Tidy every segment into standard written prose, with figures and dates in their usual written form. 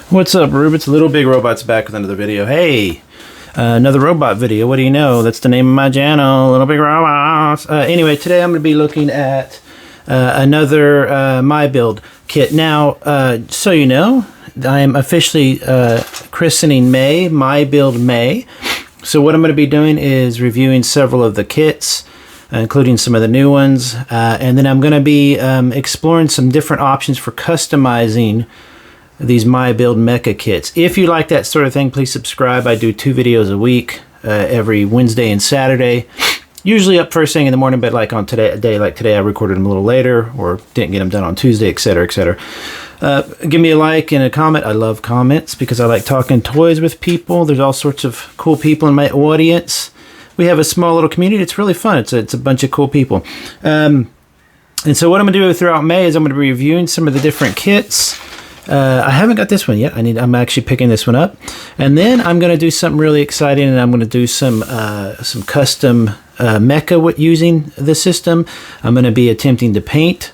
What's up, Rube? It's Little Big Robots back with another video. Hey, another robot video. What do you know? That's the name of my channel, Little Big Robots. Anyway, today I'm going to be looking at another MyBuild kit. Now, so you know, I am officially christening May, MyBuild May. So what I'm going to be doing is reviewing several of the kits, including some of the new ones. And then I'm going to be exploring some different options for customizing these MyBuild Mecha kits. If you like that sort of thing, please subscribe. I do 2 videos a week, every Wednesday and Saturday. Usually up first thing in the morning, but like on a day like today, I recorded them a little later or didn't get them done on Tuesday, etc., etc. Give me a like and a comment. I love comments because I like talking toys with people. There's all sorts of cool people in my audience. We have a small little community. It's really fun. It's a bunch of cool people. And so what I'm going to do throughout May is I'm going to be reviewing some of the different kits. I haven't got this one yet. I'm actually picking this one up, and then I'm going to do something really exciting, and I'm going to do some custom mecha using the system. I'm going to be attempting to paint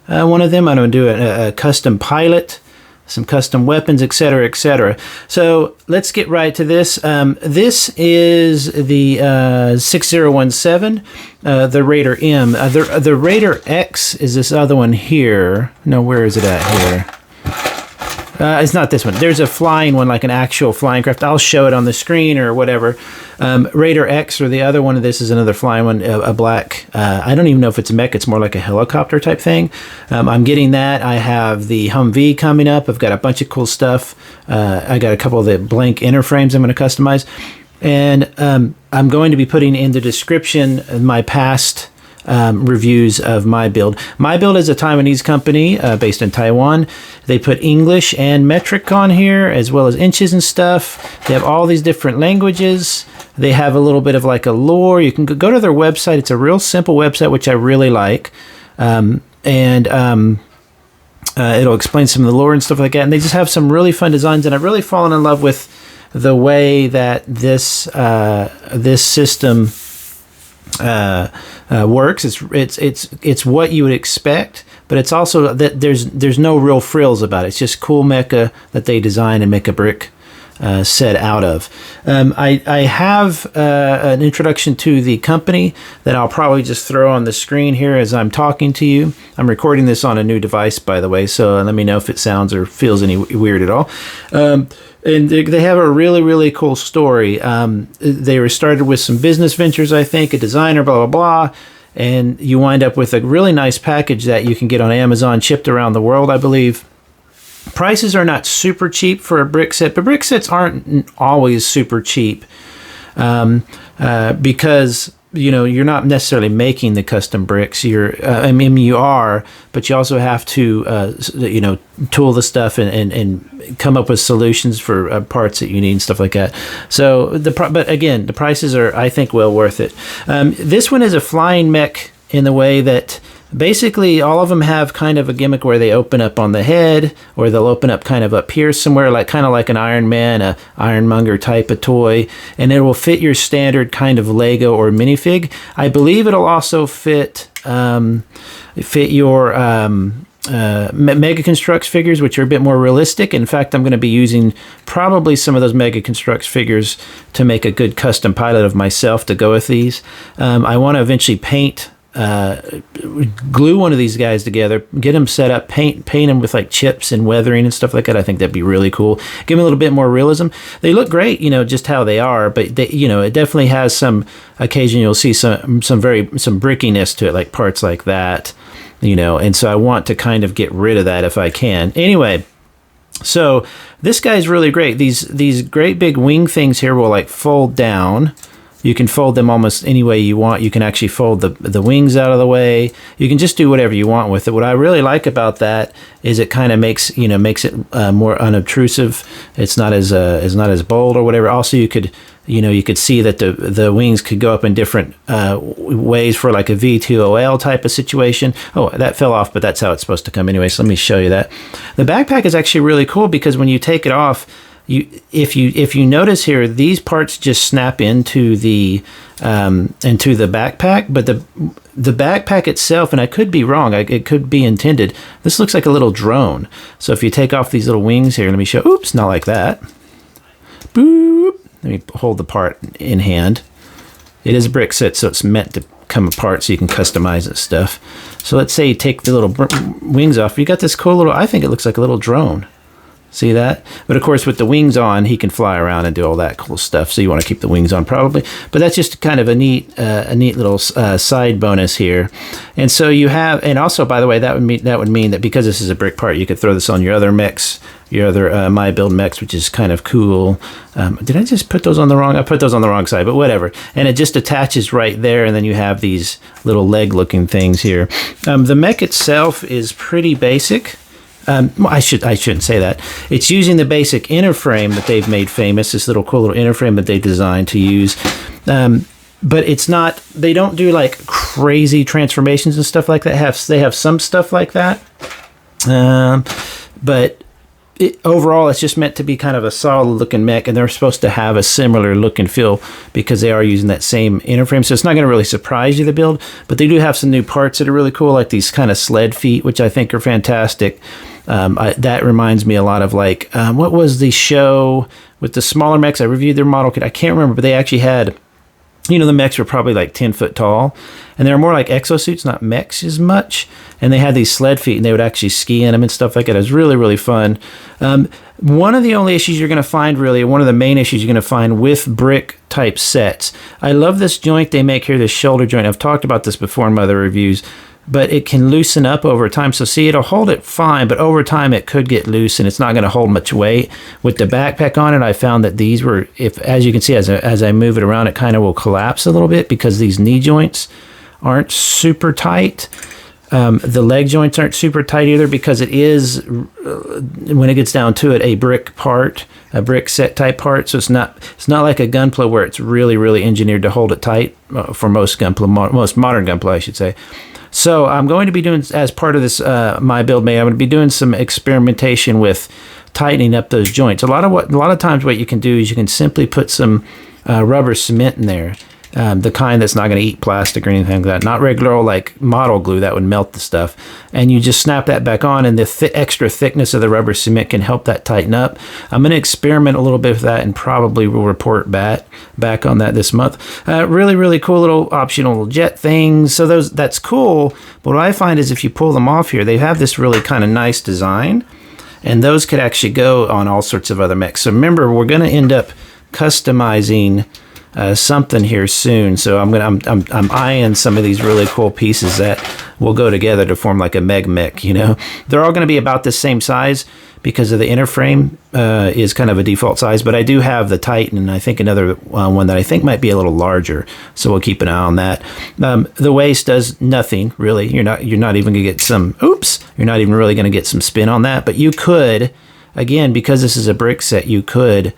one of them. I'm going to do a custom pilot, some custom weapons, etc., etc. So let's get right to this. This is the 6017, the Raider M. The Raider X is this other one here. No, where is it at here? It's not this one. There's a flying one, like an actual flying craft. I'll show it on the screen or whatever. Raider X, or the other one of this is another flying one, a black. I don't even know if it's a mech. It's more like a helicopter type thing. I'm getting that. I have the Humvee coming up. I've got a bunch of cool stuff. I got a couple of the blank inner frames I'm going to customize. And I'm going to be putting in the description my past reviews of MyBuild. MyBuild is a Taiwanese company based in Taiwan. They put English and metric on here, as well as inches and stuff. They have all these different languages. They have a little bit of like a lore. You can go to their website. It's a real simple website, which I really like. It'll explain some of the lore and stuff like that. And they just have some really fun designs. And I've really fallen in love with the way that this system works. It's what you would expect, but it's also that there's no real frills about it. It's just cool mecha that they design and make a brick set out of. I have an introduction to the company that I'll probably just throw on the screen here as I'm talking to you. I'm recording this on a new device, by the way, so let me know if it sounds or feels any weird at all. And they have a really, really cool story. They were started with some business ventures, I think, a designer, blah, blah, blah. And you wind up with a really nice package that you can get on Amazon, shipped around the world, I believe. Prices are not super cheap for a brick set, but brick sets aren't always super cheap because you're not necessarily making the custom bricks. You are, but you also have to, tool the stuff and come up with solutions for parts that you need and stuff like that. So but again, the prices are, I think, well worth it. This one is a flying mech in the way that basically all of them have kind of a gimmick where they open up on the head, or they'll open up kind of up here somewhere, kind of like an Iron Man, a Ironmonger type of toy, and it will fit your standard kind of Lego or minifig. I believe it'll also fit your Mega Construx figures, which are a bit more realistic. In fact, I'm going to be using probably some of those Mega Construx figures to make a good custom pilot of myself to go with these. I want to eventually glue one of these guys together, get them set up, paint them with like chips and weathering and stuff like that. I think that'd be really cool. Give them a little bit more realism. They look great, just how they are, but they, it definitely has some occasion you'll see some brickiness to it, like parts like that, and so I want to kind of get rid of that if I can. Anyway, so this guy's really great. These great big wing things here will like fold down. You can fold them almost any way you want. You can actually fold the wings out of the way. You can just do whatever you want with it. What I really like about that is it kind of makes it more unobtrusive. It's not as bold or whatever. Also, you could see that the wings could go up in different ways for like a V2OL type of situation. Oh, that fell off, but that's how it's supposed to come anyway. So let me show you that. The backpack is actually really cool because when you take it off, if you notice here, these parts just snap into the backpack, but the backpack itself, and I could be wrong, it could be intended. This looks like a little drone. So if you take off these little wings here, let me show. Oops, not like that. Boop. Let me hold the part in hand. It is a brick set, so it's meant to come apart so you can customize it stuff. So let's say you take the little wings off. You got this cool little, I think it looks like a little drone. See that? But of course, with the wings on, he can fly around and do all that cool stuff. So you want to keep the wings on probably. But that's just kind of a neat little side bonus here. And so you have, and also by the way, that would mean that because this is a brick part, you could throw this on your other mechs, your other MyBuild mechs, which is kind of cool. Did I just put those on the wrong? I put those on the wrong side, but whatever. And it just attaches right there, and then you have these little leg-looking things here. The mech itself is pretty basic. I shouldn't say that. It's using the basic inner frame that they've made famous, this little cool little inner frame that they designed to use. But it's not, they don't do like crazy transformations and stuff like that. They have some stuff like that. But overall, it's just meant to be kind of a solid looking mech, and they're supposed to have a similar look and feel because they are using that same inner frame. So it's not going to really surprise you, the build, but they do have some new parts that are really cool, like these kind of sled feet, which I think are fantastic. That reminds me a lot of like, what was the show with the smaller mechs? I reviewed their model kit. I can't remember, but they actually had, you know, the mechs were probably like 10 foot tall, and they're more like exosuits, not mechs as much. And they had these sled feet, and they would actually ski in them and stuff like that. It was really, really fun. One of the only issues you're going to find, really, one of the main issues you're going to find with brick type sets, I love this joint they make here, this shoulder joint. I've talked about this before in my other reviews, but it can loosen up over time. So see, it'll hold it fine, but over time it could get loose and it's not going to hold much weight. With the backpack on it, I found that these were, as you can see, as I move it around, it kind of will collapse a little bit because these knee joints aren't super tight. The leg joints aren't super tight either because it is, when it gets down to it, a brick part, a brick set type part. So it's not like a Gunpla where it's really, really engineered to hold it tight for most Gunpla, most modern Gunpla, I should say. So I'm going to be doing, as part of this MyBuild May, I'm going to be doing some experimentation with tightening up those joints. A lot of times what you can do is you can simply put some rubber cement in there, the kind that's not going to eat plastic or anything like that, not regular old like model glue that would melt the stuff, and you just snap that back on, and the extra thickness of the rubber cement can help that tighten up. I'm going to experiment a little bit with that and probably will report back on that this month. Really, really cool little optional jet things. So that's cool. But what I find is if you pull them off here, they have this really kind of nice design, and those could actually go on all sorts of other mechs. So remember, we're going to end up customizing something here soon. So I'm eyeing some of these really cool pieces that will go together to form like a mech, you know. They're all going to be about the same size because of the inner frame is kind of a default size, but I do have the Titan, and I think another one that I think might be a little larger, so we'll keep an eye on that. The waist does nothing really. You're not even gonna get some, you're not even really gonna get some spin on that, but you could, again, because this is a brick set, you could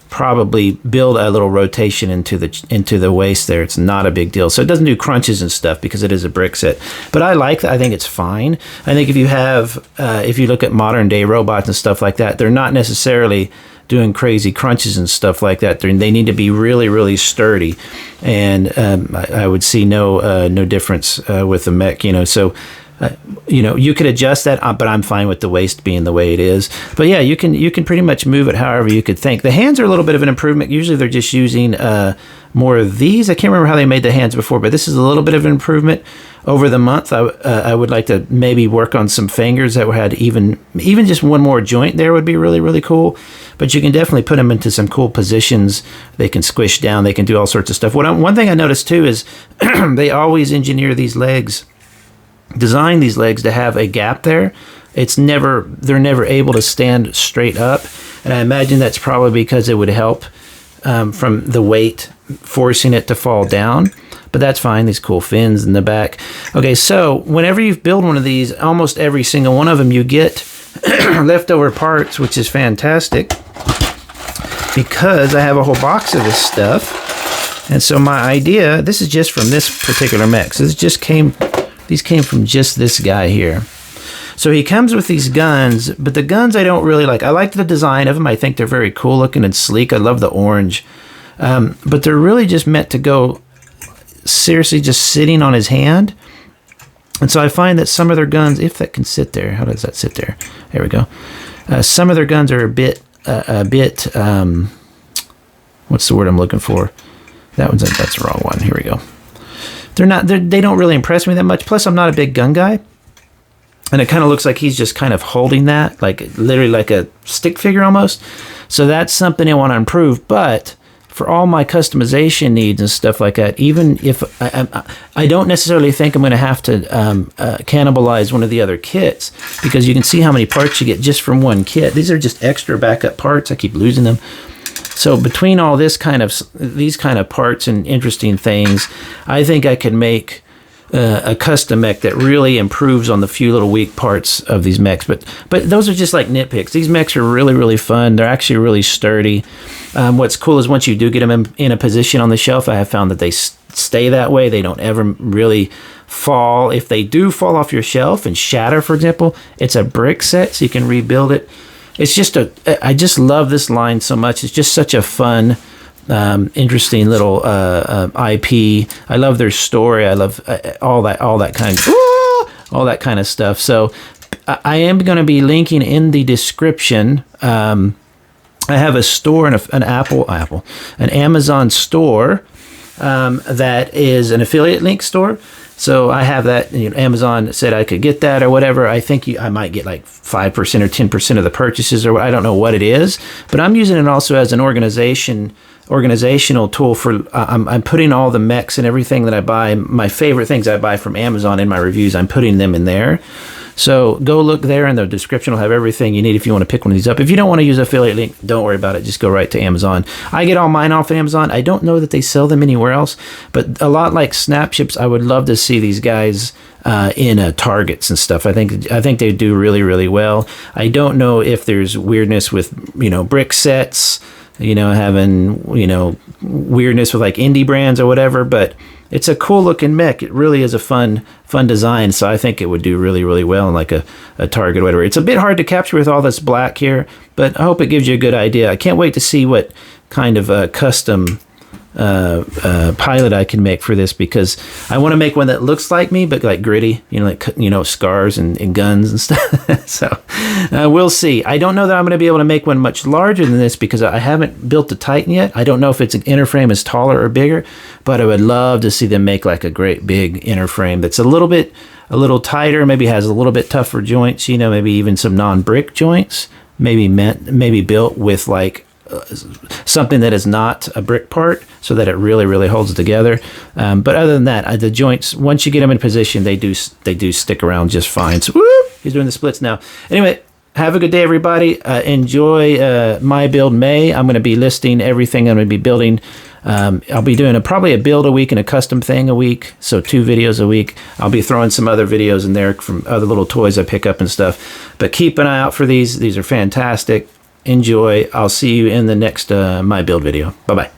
probably build a little rotation into the waist there. It's not a big deal. So it doesn't do crunches and stuff because it is a brick set. But I like that. I think it's fine. I think if you have, if you look at modern day robots and stuff like that, they're not necessarily doing crazy crunches and stuff like that. They need to be really, really sturdy. And I would see no difference with the mech, you know. So you could adjust that, but I'm fine with the waist being the way it is. But yeah, you can pretty much move it however you could think. The hands are a little bit of an improvement. Usually they're just using more of these. I can't remember how they made the hands before, but this is a little bit of an improvement over the month. I would like to maybe work on some fingers that had even just one more joint there would be really, really cool. But you can definitely put them into some cool positions. They can squish down. They can do all sorts of stuff. One thing I noticed too is they always engineer these legs, design these legs to have a gap there. They're never able to stand straight up, and I imagine that's probably because it would help from the weight forcing it to fall down. But that's fine. These cool fins in the back. Okay, so whenever you build one of these, almost every single one of them, you get leftover parts, which is fantastic because I have a whole box of this stuff. And so my idea, this is just from this particular mech. So these came from just this guy here. So he comes with these guns, but the guns I don't really like. I like the design of them. I think they're very cool looking and sleek. I love the orange. But they're really just meant to go seriously just sitting on his hand. And so I find that some of their guns, if that can sit there, how does that sit there? There we go. Some of their guns are a bit, what's the word I'm looking for? That's the wrong one. Here we go. They don't really impress me that much. Plus, I'm not a big gun guy. And it kind of looks like he's just kind of holding that, like literally like a stick figure almost. So that's something I want to improve. But for all my customization needs and stuff like that, even if I don't necessarily think I'm going to have to cannibalize one of the other kits, because you can see how many parts you get just from one kit. These are just extra backup parts. I keep losing them. So between all these kind of parts and interesting things, I think I could make a custom mech that really improves on the few little weak parts of these mechs. But those are just like nitpicks. These mechs are really, really fun. They're actually really sturdy. What's cool is once you do get them in a position on the shelf, I have found that they stay that way. They don't ever really fall. If they do fall off your shelf and shatter, for example, it's a brick set, so you can rebuild it. It's just I just love this line so much. It's just such a fun, interesting little IP. I love their story. I love all that kind of stuff. So I am going to be linking in the description. I have a store and an Amazon store that is an affiliate link store. So I have that. Amazon said I could get that or whatever. I think I might get like 5% or 10% of the purchases, or I don't know what it is. But I'm using it also as an organizational tool for. I'm putting all the mechs and everything that I buy, my favorite things I buy from Amazon in my reviews. I'm putting them in there. So go look there, and the description will have everything you need if you want to pick one of these up. If you don't want to use affiliate link, don't worry about it. Just go right to Amazon. I get all mine off of Amazon. I don't know that they sell them anywhere else, but a lot like Snapships, I would love to see these guys in Targets and stuff. I think they do really, really well. I don't know if there's weirdness with brick sets, having weirdness with like indie brands or whatever, but it's a cool looking mech. It really is a fun design. So I think it would do really, really well in like a Target or whatever. It's a bit hard to capture with all this black here, but I hope it gives you a good idea. I can't wait to see what kind of custom pilot I can make for this, because I want to make one that looks like me, but like gritty, scars and guns and stuff. So we'll see. I don't know that I'm going to be able to make one much larger than this, because I haven't built the Titan yet. I don't know if its an inner frame is taller or bigger, but I would love to see them make like a great big inner frame that's a little tighter, maybe has a little bit tougher joints, maybe even some non-brick joints, maybe built with like something that is not a brick part, so that it really, really holds it together. But other than that, the joints, once you get them in position, they do stick around just fine. So he's doing the splits now. Anyway, have a good day, everybody. Enjoy MyBuild May. I'm going to be listing everything I'm going to be building. I'll be doing probably a build a week and a custom thing a week, so 2 videos a week. I'll be throwing some other videos in there from other little toys I pick up and stuff. But keep an eye out for these. These are fantastic. Enjoy. I'll see you in the next MyBuild video. Bye-bye.